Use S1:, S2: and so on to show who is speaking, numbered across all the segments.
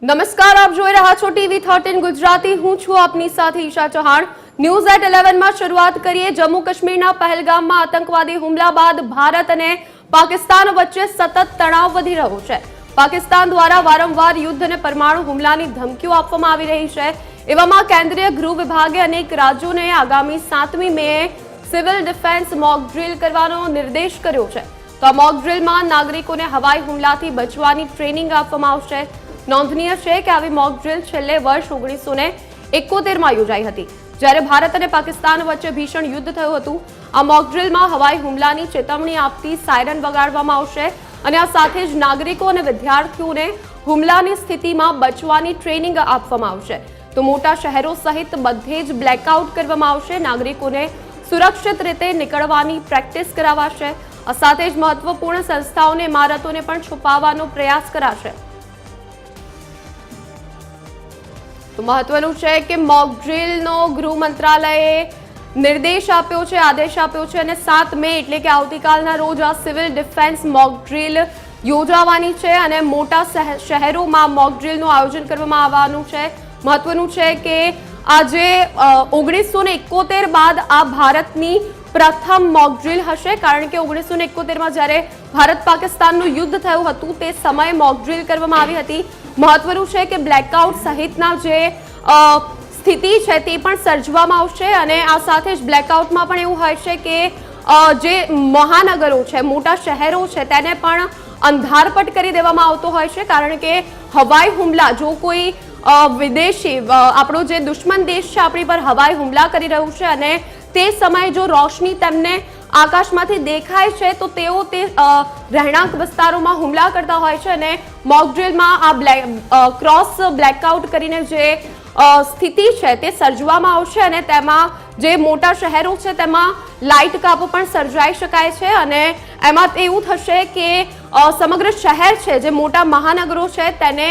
S1: નમસ્કાર, આપ જોઈ રહ્યા છો TV13 ગુજરાતી। હું છું આપની સાથે ઈશા ચૌહાણ। ન્યૂઝ એટ 11 માં શરૂઆત કરીએ। જમ્મુ કાશ્મીરના પહેલગામમાં આતંકવાદી હુમલા બાદ ભારત અને પાકિસ્તાન વચ્ચે સતત તણાવ વધી રહ્યો છે। પાકિસ્તાન દ્વારા વારંવાર યુદ્ધ અને પરમાણુ હુમલાની ધમકીઓ આપવામાં આવી રહી છે। એવામાં કેન્દ્રીય ગૃહ વિભાગે અનેક રાજ્યોને આગામી 7મી મેએ સિવિલ ડિફેન્સ મોક ડ્રીલ કરવાનો નિર્દેશ કર્યો છે। તો આ મોક ડ્રીલમાં નાગરિકોને હવાઈ હુમલાથી બચવાની ટ્રેનિંગ આપવામાં આવશે। નોંધનીય છે કે આવી મોક ડ્રીલ છેલ્લે વર્ષ 1971માં યોજાઈ હતી, જ્યારે ભારત અને પાકિસ્તાન વચ્ચે ભીષણ યુદ્ધ થયું હતું। આ મોક ડ્રીલમાં હવાઈ હુમલાની ચેતવણી આપતી સાયરન વગાડવામાં આવશે અને આ સાથે જ નાગરિકો અને વિદ્યાર્થીઓને હુમલાની સ્થિતિમાં બચવાની ટ્રેનિંગ આપવામાં આવશે। તો મોટા શહેરો સહિત બધે જ બ્લેકઆઉટ કરવામાં આવશે। નાગરિકોને સુરક્ષિત રીતે નીકળવાની પ્રેક્ટિસ કરાવાશે। આ સાથે જ મહત્વપૂર્ણ સંસ્થાઓને ઇમારતોને પણ છુપાવવાનો પ્રયાસ કરાશે। તો મહત્વનું છે કે મોક ડ્રીલનો ગૃહ મંત્રાલયે નિર્દેશ આપ્યો છે, આદેશ આપ્યો છે અને 7 મે એટલે કે આવતીકાલના રોજ આ સિવિલ ડિફેન્સ મોક ડ્રીલ યોજાવાની છે અને મોટા શહેરોમાં મોક ડ્રીલનું આયોજન કરવામાં આવવાનું છે। મહત્વનું છે કે આજે 1971 બાદ આ ભારતની પ્રથમ મોક ડ્રીલ હશે, કારણ કે 1971માં જ્યારે ભારત પાકિસ્તાનનું યુદ્ધ થયું હતું તે સમયે મોક ડ્રીલ કરવામાં આવી હતી। મહત્વનું છે કે બ્લેકઆઉટ સહિતના જે સ્થિતિ છે તે પણ સર્જવામાં આવશે અને આ સાથે જ બ્લેકઆઉટમાં પણ એવું હોય છે કે જે મહાનગરો છે, મોટા શહેરો છે તેને પણ અંધારપટ કરી દેવામાં આવતો હોય છે, કારણ કે હવાઈ હુમલા જો કોઈ વિદેશી આપણો જે દુશ્મન દેશ છે આપણી પર હવાઈ હુમલા કરી રહ્યું છે અને તે સમયે જો રોશની તેમને આકાશમાંથી દેખાય છે તો તેઓ તે રહેણાંક વિસ્તારોમાં હુમલા કરતા હોય છે અને મોક ડ્રીલમાં આ ક્રોસ બ્લેકઆઉટ કરીને જે સ્થિતિ છે તે સર્જવામાં આવશે અને તેમાં જે મોટા શહેરો છે તેમાં લાઇટ કાપો પણ સર્જાઈ શકાય છે અને એમાં એવું થશે કે સમગ્ર શહેર છે, જે મોટા મહાનગરો છે તેને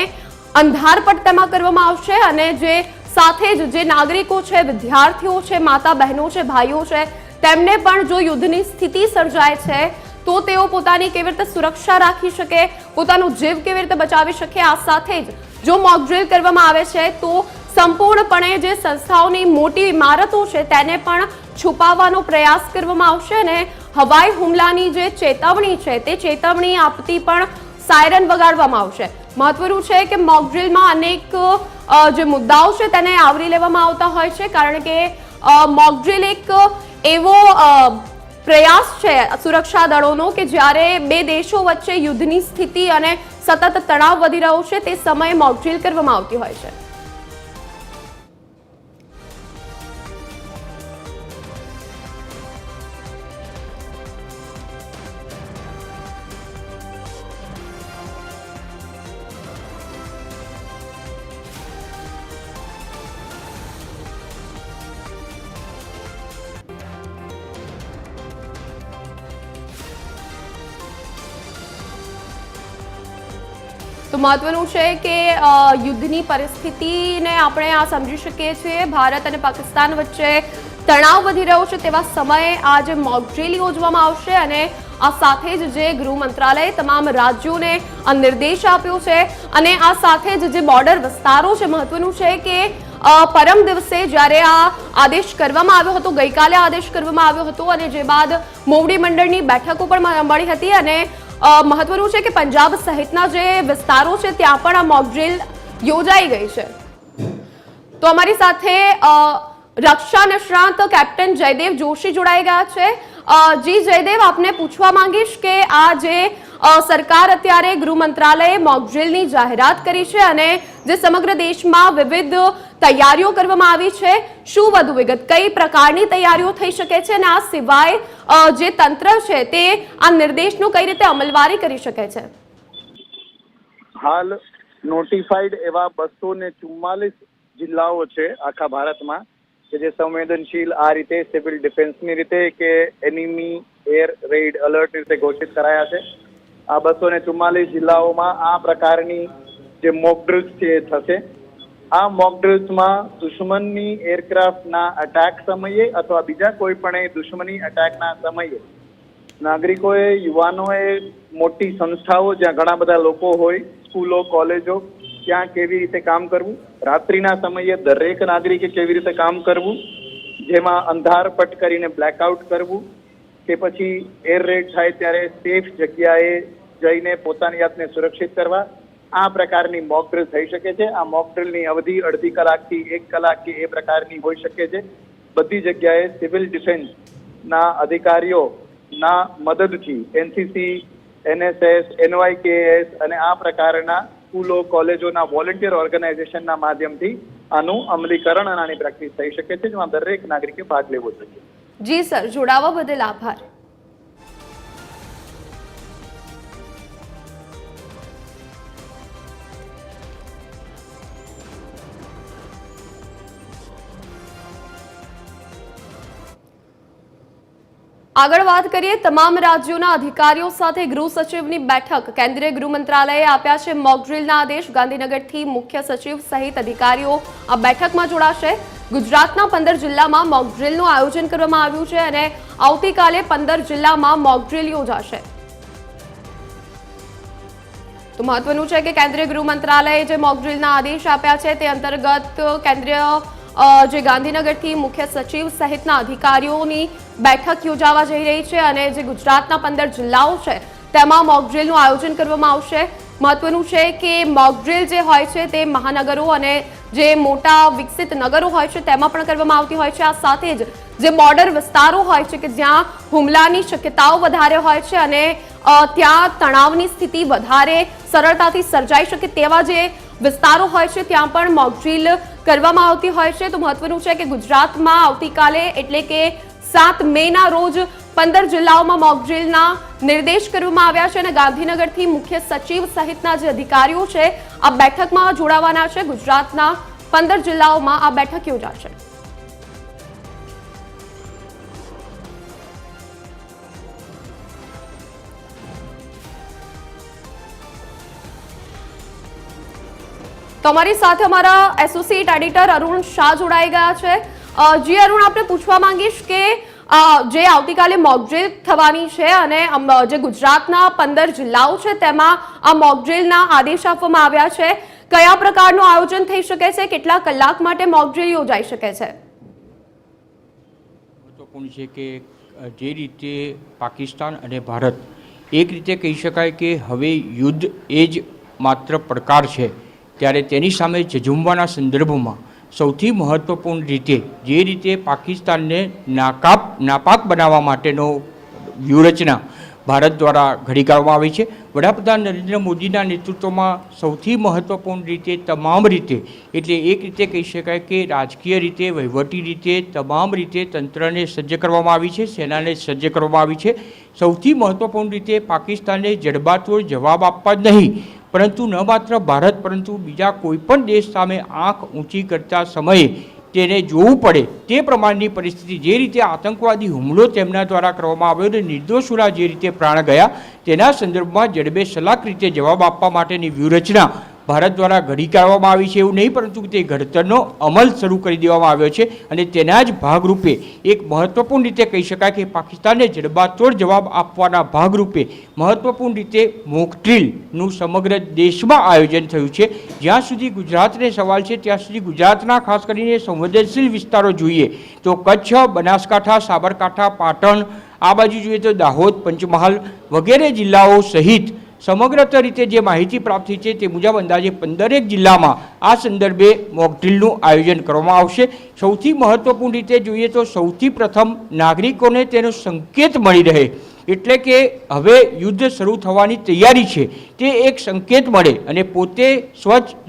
S1: અંધારપટ તેમાં કરવામાં આવશે અને જે સાથે જ જે નાગરિકો છે, વિદ્યાર્થીઓ છે, માતા બહેનો છે, ભાઈઓ છે, તેમને પણ જો યુદ્ધની સ્થિતિ સર્જાય છે તો તેઓ પોતાની કેવી રીતે સુરક્ષા રાખી શકે, પોતાનો જીવ કેવી રીતે બચાવી શકે। આ સાથે જ જો મોક ડ્રીલ કરવામાં આવે છે તો સંપૂર્ણપણે જે સંસ્થાઓની મોટી ઇમારતો છે તેને પણ છુપાવવાનો પ્રયાસ કરવામાં આવશે અને હવાઈ હુમલાની જે ચેતવણી છે તે ચેતવણી આપતી પણ સાયરન વગાડવામાં આવશે। મહત્વનું છે કે મોક ડ્રીલમાં અનેક જે મુદ્દાઓ છે તેને આવરી લેવામાં આવતા હોય છે, કારણ કે મોક ડ્રીલ એક એવો પ્રયાસ છે સુરક્ષા દળોનો કે જ્યારે બે દેશો વચ્ચે યુદ્ધની સ્થિતિ અને સતત તણાવ વધી રહ્યો છે તે સમયે મોક ડ્રીલ કરવામાં આવતી હોય છે। તો મહત્વનું છે કે યુદ્ધની પરિસ્થિતિને આપણે આ સમજી શકીએ છીએ। ભારત અને પાકિસ્તાન વચ્ચે તણાવ વધી રહ્યો છે તેવા સમયે આ જે મોક ડ્રીલ યોજવામાં આવશે અને આ સાથે જ જે ગૃહ મંત્રાલયે તમામ રાજ્યોને આ નિર્દેશ આપ્યો છે અને આ સાથે જ જે બોર્ડર વિસ્તારો છે, મહત્વનું છે કે પરમ દિવસે જ્યારે આ આદેશ કરવામાં આવ્યો હતો, ગઈકાલે આદેશ કરવામાં આવ્યો હતો અને જે બાદ મોવડી મંડળની બેઠકો પણ મળી હતી અને મહત્વનું છે કે પંજાબ સહિતના જે વિસ્તારો છે ત્યાં પણ આ મોક ડ્રીલ યોજાઈ ગઈ છે। તો અમારી સાથે રક્ષા નિષ્ણાત કેપ્ટન જયદેવ જોશી જોડાઈ ગયા છે। જી જયદેવ, આપને પૂછવા માંગીશ કે આ જે સરકાર અત્યારે ગૃહ મંત્રાલયે મોક ડ્રીલની જાહેરાત કરી છે અને જે સમગ્ર દેશમાં વિવિધ તૈયારીઓ કરવામાં આવી છે, શું વધુ વિગત, કઈ પ્રકારની તૈયારીઓ થઈ શકે છે અને આ સિવાય જે તંત્ર છે તે આ નિર્દેશનું કઈ રીતે અમલવારી કરી શકે છે?
S2: હાલ નોટિફાઈડ એવા 244 જિલ્લાઓ છે આખા ભારતમાં કે જે સંવેદનશીલ આ રીતે સિવિલ ડિફેન્સની રીતે કે એનિમી એર રેડ એલર્ટ રીતે ઘોષિત કરાયા છે। આ 244 જિલ્લાઓમાં આ પ્રકારની જે મોક ડ્રીલ્સ છે એ થશે। આ મોક ડ્રીલ્સમાં દુશ્મનની એરક્રાફ્ટના અટેક સમયે અથવા બીજા કોઈ પણ દુશ્મની અટેકના સમયે નાગરિકોએ, યુવાનોએ, મોટી સંસ્થાઓ જ્યાં ઘણા બધા લોકો હોય, સ્કૂલો, કોલેજો ત્યાં કેવી રીતે કામ કરવું, રાત્રિના સમયે દરેક નાગરિકે કેવી રીતે કામ કરવું, જેમાં અંધારપટ કરીને બ્લેકઆઉટ કરવું કે પછી એર રેડ થાય ત્યારે સેફ જગ્યાએ જઈને પોતાની જાતને સુરક્ષિત કરવા, આ પ્રકારની મોક ડ્રિલ થઈ શકે છે. આ મોક ડ્રિલની અવધિ અડધી કલાકથી 1 કલાક કે એ પ્રકારની હોઈ શકે છે. બધી જગ્યાએ સિવિલ ડિફેન્સના અધિકારીઓના મદદથી એનસીસી, NSS, NYKS અને આ પ્રકારના સ્કૂલો, કોલેજોના વોલેન્ટિયર ઓર્ગેનાઇઝેશનના માધ્યમથી આનું અમલીકરણ અને આની પ્રેક્ટિસ થઈ શકે છે, જેમાં દરેક નાગરિકે ભાગ લેવો જોઈએ.
S1: જી સર, જોડાવા બદલ આભાર. આગળ વાત કરીએ તમામ રાજ્યોના અધિકારીઓ સાથે ગૃહ સચિવની બેઠક. કેન્દ્રીય ગૃહ મંત્રાલયે આપ્યા છે મોક ડ્રીલના આદેશ. ગાંધીનગરથી મુખ્ય સચિવ સહિત અધિકારીઓ આ બેઠકમાં જોડાશે. ગુજરાતના 15 જિલ્લામાં મોક ડ્રીલનું આયોજન કરવામાં આવ્યું છે અને આવતીકાલે 15 જિલ્લામાં મોક ડ્રીલ યોજાશે. તો મહત્વનું છે કે કેન્દ્રીય ગૃહ મંત્રાલયે જે મોક ડ્રીલના આદેશ આપ્યા છે તે અંતર્ગત કેન્દ્રીય જે ગાંધીનગરથી મુખ્ય સચિવ સહિતના અધિકારીઓની બેઠક યોજાવા જઈ રહી છે અને જે ગુજરાતના 15 જિલ્લાઓ છે તેમાં મોક ડ્રીલનું આયોજન કરવામાં આવશે. મહત્વનું છે કે મોક ડ્રીલ જે હોય છે તે મહાનગરો અને જે મોટા વિકસિત નગરો હોય છે તેમાં પણ કરવામાં આવતી હોય છે. આ સાથે જ જે બોર્ડર વિસ્તારો હોય છે કે જ્યાં હુમલાની શક્યતાઓ વધારે હોય છે અને ત્યાં તણાવની સ્થિતિ વધારે સરળતાથી સર્જાઈ શકે તેવા જે વિસ્તારો હોય છે ત્યાં પણ મોક ડ્રીલ કરવામાં આવતી હોય છે. તો મહત્વનું છે કે ગુજરાતમાં આવતીકાલે એટલે કે 7 મેના રોજ 15 જિલ્લાઓમાં મોક ડ્રીલના નિર્દેશ કરવામાં આવ્યા છે અને ગાંધીનગરથી મુખ્ય સચિવ સહિતના જે અધિકારીઓ છે આ બેઠકમાં જોડાવાના છે. ગુજરાતના 15 જિલ્લાઓમાં આ બેઠક યોજાશે. તો અમારી સાથે અમારા એસોસિએટ એડિટર અરુણ શાહ જોડાઈ ગયા છે. જી અરુણ, આપણે પૂછવા માંગીશ કે જે આવતીકાલે મોક ડ્રીલ થવાની છે અને જે ગુજરાતના 15 જિલ્લાઓ છે તેમાં આ મોક ડ્રીલના આદેશ આપવામાં આવ્યા છે, કયા પ્રકારનું આયોજન થઈ શકે છે, કેટલા કલાક માટે મોક ડ્રીલ યોજાઈ શકે છે?
S3: મહત્વપૂર્ણ છે કે જે રીતે પાકિસ્તાન અને ભારત એક રીતે કહી શકાય કે હવે યુદ્ધ એ જ માત્ર પડકાર છે, ત્યારે તેની સામે ઝઝૂમવાના સંદર્ભમાં સૌથી મહત્ત્વપૂર્ણ રીતે જે રીતે પાકિસ્તાનને નાપાક બનાવવા માટેનો વ્યૂહરચના ભારત દ્વારા ઘડી કાઢવામાં આવી છે. વડાપ્રધાન નરેન્દ્ર મોદીના નેતૃત્વમાં સૌથી મહત્ત્વપૂર્ણ રીતે તમામ રીતે એટલે એક રીતે કહી શકાય કે રાજકીય રીતે, વહીવટી રીતે, તમામ રીતે તંત્રને સજ્જ કરવામાં આવી છે, સેનાને સજ્જ કરવામાં આવી છે. સૌથી મહત્ત્વપૂર્ણ રીતે પાકિસ્તાનને જડબાતોડ જવાબ આપવા જ નહીં, પરંતુ ન માત્ર ભારત પરંતુ બીજા કોઈપણ દેશ સામે આંખ ઊંચી કરતા સમયે તેને જોવું પડે તે પ્રમાણની પરિસ્થિતિ, જે રીતે આતંકવાદી હુમલો તેમના દ્વારા કરવામાં આવ્યો અને નિર્દોષોના જે રીતે પ્રાણ ગયા તેના સંદર્ભમાં જડબે સલાક રીતે જવાબ આપવા માટેની વ્યૂહરચના ભારત દ્વારા ઘડી કાઢવામાં આવી છે. એવું નહીં પરંતુ તે ઘડતરનો અમલ શરૂ કરી દેવામાં આવ્યો છે અને તેના જ ભાગરૂપે એક મહત્ત્વપૂર્ણ રીતે કહી શકાય કે પાકિસ્તાનને જડબાતોડ જવાબ આપવાના ભાગરૂપે મહત્ત્વપૂર્ણ રીતે મોક ડ્રીલનું સમગ્ર દેશમાં આયોજન થયું છે. જ્યાં સુધી ગુજરાતને સવાલ છે ત્યાં સુધી ગુજરાતના ખાસ કરીને સંવેદનશીલ વિસ્તારો જોઈએ તો કચ્છ, બનાસકાંઠા, સાબરકાંઠા, પાટણ, આ બાજુ જોઈએ તો દાહોદ, પંચમહાલ વગેરે જિલ્લાઓ સહિત સમગ્ર રીતે જે માહિતી પ્રાપ્ત થઈ છે તે મુજબ અંદાજે 15 જિલ્લામાં આ સંદર્ભે મોક ડ્રીલનું આયોજન કરવામાં આવશે. સૌથી મહત્ત્વપૂર્ણ રીતે જોઈએ તો સૌથી પ્રથમ નાગરિકોને તેનો સંકેત મળી રહે, એટલે કે હવે યુદ્ધ શરૂ થવાની તૈયારી છે તે એક સંકેત મળે અને પોતે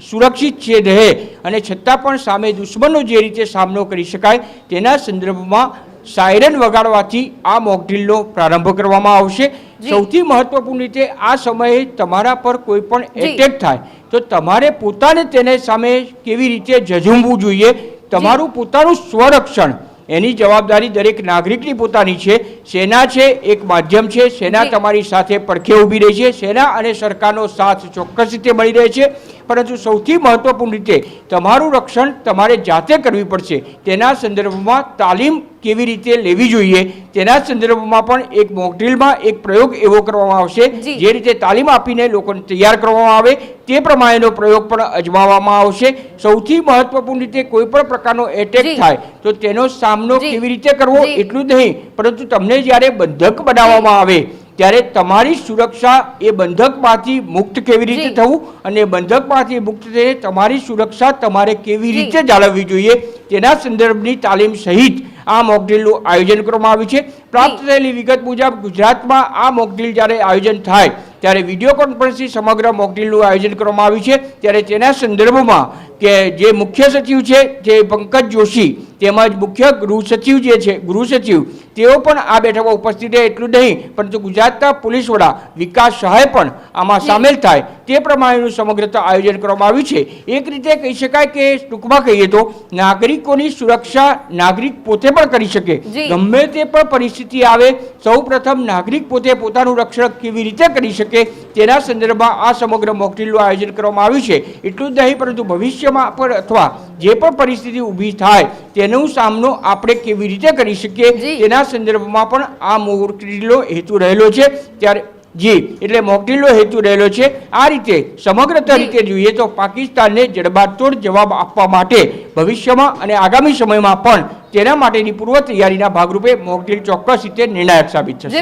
S3: સુરક્ષિત છે રહે અને છતાં પણ સામે દુશ્મનનો જે રીતે સામનો કરી શકાય તેના સંદર્ભમાં સાયરન વગાડવાથી આ મોક ડ્રીલનો પ્રારંભ કરવામાં આવશે. સૌથી મહત્વપૂર્ણ રીતે આ સમયે તમારા પર કોઈ પણ એટેક થાય તો તમારે પોતાને તેને સામે કેવી રીતે ઝઝૂમવું જોઈએ, તમારું પોતાનું સ્વરક્ષણ એની જવાબદારી દરેક નાગરિકની પોતાની છે. સેના છે એક માધ્યમ છે, સેના તમારી સાથે પડખે ઊભી રહી છે, સેના અને સરકારનો સાથ ચોક્કસ રીતે મળી રહે છે, પરંતુ સૌથી મહત્વપૂર્ણ રીતે તમારું રક્ષણ તમારે જાતે કરવી પડશે. તેના સંદર્ભમાં તાલીમ કેવી રીતે લેવી જોઈએ તેના સંદર્ભમાં પણ એક મોકડ્રીલમાં એક પ્રયોગ એવો કરવામાં આવશે.
S1: જી.
S3: જે રીતે તાલીમ આપીને લોકોને તૈયાર કરવામાં આવે તે પ્રમાણેનો પ્રયોગ પણ અજમાવવામાં આવશે. સૌથી મહત્વપૂર્ણ રીતે કોઈ પણ પ્રકારનો એટેક
S1: જી.
S3: થાય તો તેનો સામનો
S1: જી.
S3: કેવી રીતે કરવો
S1: જી.
S3: એટલું જ નહીં, પરંતુ તમને જ્યારે બંધક બનાવવામાં આવે ત્યારે તમારી સુરક્ષા એ બંધકમાંથી મુક્ત કેવી રીતે
S1: જી.
S3: થવું અને બંધકમાંથી મુક્ત થઈને તમારી સુરક્ષા તમારે કેવી
S1: જી.
S3: રીતે જાળવવી જોઈએ તેના સંદર્ભની તાલીમ સહિત આ મોકડ્રીલનું આયોજન કરવામાં આવ્યું છે. પ્રાપ્ત થયેલી વિગત મુજબ ગુજરાતમાં આ મોકડ્રીલ જ્યારે આયોજન થાય ત્યારે વિડીયો કોન્ફરન્સથી સમગ્ર મોકડ્રીલનું આયોજન કરવામાં આવ્યું છે. ત્યારે તેના સંદર્ભમાં કે જે મુખ્ય સચિવ છે જે પંકજ જોશી તેમજ મુખ્ય ગૃહ સચિવ જે છે ગૃહ સચિવ તેઓ પણ આ બેઠકમાં ઉપસ્થિત રહે એટલું નહીં, પરંતુ ગુજરાતના પોલીસ વડા વિકાસ સહાય પણ આમાં સામેલ થાય તે પ્રમાણેનું સમગ્ર આયોજન કરવામાં આવ્યું છે. એક રીતે કહી શકાય કે ટૂંકમાં કહીએ તો નાગરિકોની સુરક્ષા નાગરિક પોતે પણ કરી શકે.
S1: જી.
S3: ગમે તે પણ પરિસ્થિતિ આવે સૌ પ્રથમ નાગરિક પોતે પોતાનું રક્ષણ કેવી રીતે કરી શકે તેના સંદર્ભમાં આ સમગ્ર મોકડ્રીલનું આયોજન કરવામાં આવ્યું છે. એટલું જ નહીં, પરંતુ ભવિષ્યમાં પણ અથવા જે પણ પરિસ્થિતિ ઊભી થાય તેનો સામનો આપણે કેવી રીતે કરી શકીએ
S1: જી.
S3: તેના સંદર્ભમાં પણ આ મોકડ્રીલનો હેતુ રહેલો છે. ત્યારે જી એટલે મોકડ્રીલનો હેતુ રહેલો છે. આ રીતે સમગ્ર તરીકે જોઈએ તો પાકિસ્તાનને જડબાતોડ જવાબ આપવા માટે ભવિષ્યમાં અને આગામી સમયમાં પણ તેના માટેની પૂર્વ તૈયારીના ભાગરૂપે મોકડ્રીલ ચોક્કસ રીતે નિર્ણાયક સાબિત થશે.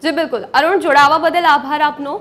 S1: જી બિલકુલ. અરુણ, જોડાવા બદલ આભાર આપનો.